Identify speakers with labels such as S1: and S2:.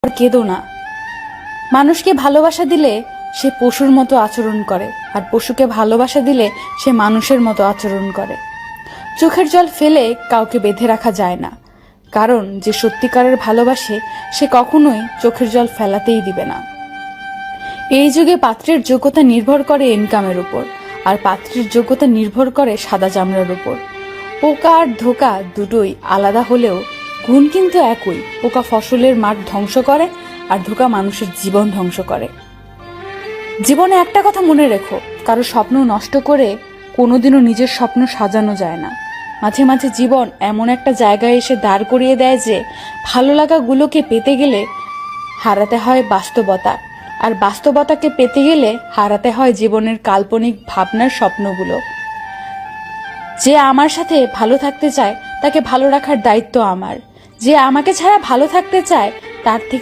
S1: আর কেঁদো না। মানুষকে ভালোবাসা দিলে সে পশুর মতো আচরণ করে, আর পশুকে ভালোবাসা দিলে সে মানুষের মতো আচরণ করে। চোখের জল ফেলে কাউকে বেঁধে রাখা যায় না, কারণ যে সত্যিকারের ভালোবাসে সে কখনোই চোখের জল ফেলাতেই দিবে না। এই যুগে পাত্রের যোগ্যতা নির্ভর করে ইনকামের উপর, আর পাত্রের যোগ্যতা নির্ভর করে সাদা চামড়ার উপর। পোকা আর ধোকা দুটোই আলাদা হলেও গুণ কিন্তু একই। পোকা ফসলের মাঠ ধ্বংস করে, আর ধোকা মানুষের জীবন ধ্বংস করে। জীবনে একটা কথা মনে রেখো, কারো স্বপ্ন নষ্ট করে কোনোদিনও নিজের স্বপ্ন সাজানো যায় না। মাঝে মাঝে জীবন এমন একটা জায়গায় এসে দাঁড় করিয়ে দেয় যে ভালো লাগাগুলোকে পেতে গেলে হারাতে হয় বাস্তবতা, আর বাস্তবতাকে পেতে গেলে হারাতে হয় জীবনের কাল্পনিক ভাবনার স্বপ্নগুলো। যে আমার সাথে ভালো থাকতে চায় তাকে ভালো রাখার দায়িত্ব আমার। যে আমাকে ছাড়া ভালো থাকতে চায় তার থেকে